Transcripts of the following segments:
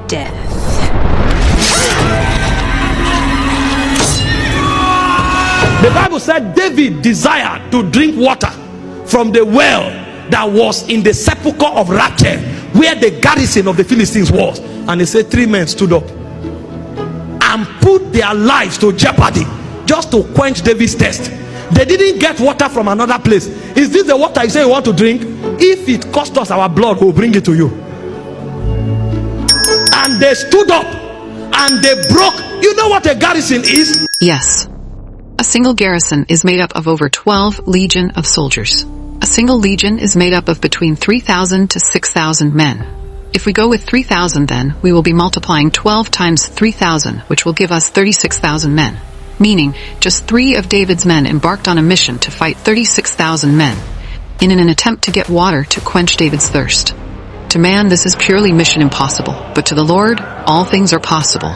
death. The Bible said David desired to drink water from the well that was in the sepulchre of Rachel, where the garrison of the Philistines was. And he said 3 men stood up and put their lives to jeopardy just to quench David's thirst. They didn't get water from another place. Is this the water you say you want to drink? If it cost us our blood, we'll bring it to you. And they stood up and they broke. You know what a garrison is? Yes. A single garrison is made up of over 12 legion of soldiers. A single legion is made up of between 3,000 to 6,000 men. If we go with 3,000, then we will be multiplying 12 times 3,000, which will give us 36,000 men. Meaning, just 3 of David's men embarked on a mission to fight 36,000 men, in an attempt to get water to quench David's thirst. To man, this is purely mission impossible, but to the Lord, all things are possible.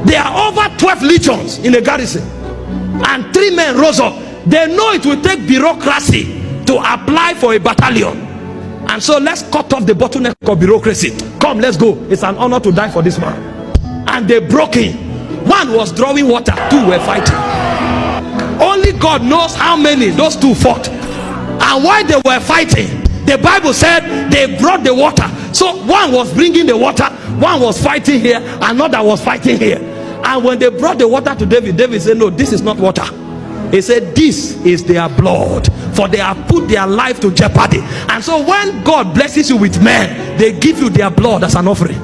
There are over 12 legions in a garrison, and 3 men rose up. They know it will take bureaucracy to apply for a battalion, and so let's cut off the bottleneck of bureaucracy. Come, let's go. It's an honor to die for this man. And they broke in. 1 was drawing water, 2 were fighting. Only God knows how many those 2 fought. And while they were fighting, the Bible said they brought the water. So 1 was bringing the water, 1 was fighting here, another was fighting here. And when they brought the water to David, David said, no, this is not water. He said, this is their blood, for they have put their life to jeopardy. And so when God blesses you with men, they give you their blood as an offering.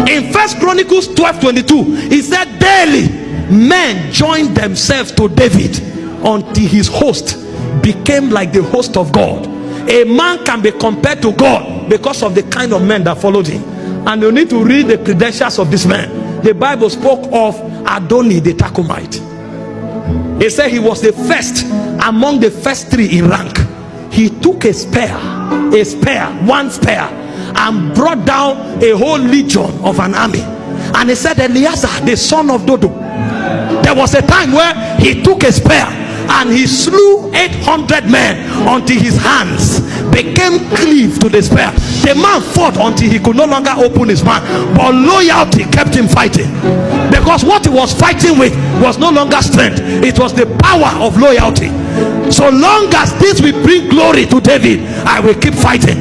In 1 Chronicles 12:22, he said, daily men joined themselves to David until his host became like the host of God. A man can be compared to God because of the kind of men that followed him. And you need to read the credentials of this man. The Bible spoke of Adoni the Tachumite. He said he was the first among the first 3 in rank. He took a spear, 1 spear, and brought down a whole legion of an army. And he said, Eleazar, the son of Dodo. There was a time where he took a spear and he slew 800 men until his hands became cleaved to the spear. The man fought until he could no longer open his mouth, but loyalty kept him fighting, because what he was fighting with was no longer strength, it was the power of loyalty. So long as this will bring glory to David, I will keep fighting,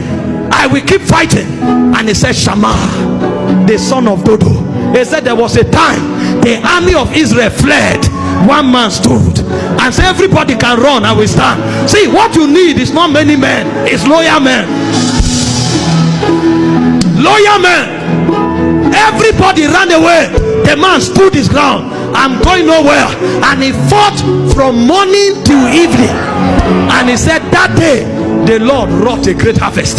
I will keep fighting. And he said, Shammah, the son of Dodo. He said there was a time the army of Israel fled, 1 man stood and said, everybody can run, I will stand. See, what you need is not many men, it's loyal men. Loyal men. Everybody ran away, the man stood his ground. I'm going nowhere. And he fought from morning till evening. And he said that day the Lord wrought a great harvest.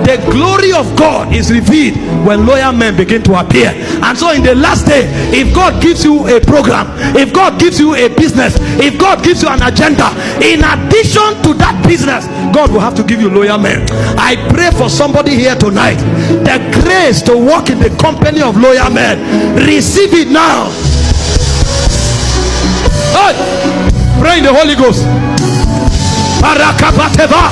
The glory of God is revealed when loyal men begin to appear. And so in the last day, if God gives you a program, if God gives you a business, if God gives you an agenda, in addition to that business, God will have to give you loyal men. I pray for somebody here tonight, the grace to walk in the company of loyal men. Receive it now. Hey, pray in the Holy Ghost. Parakapateva.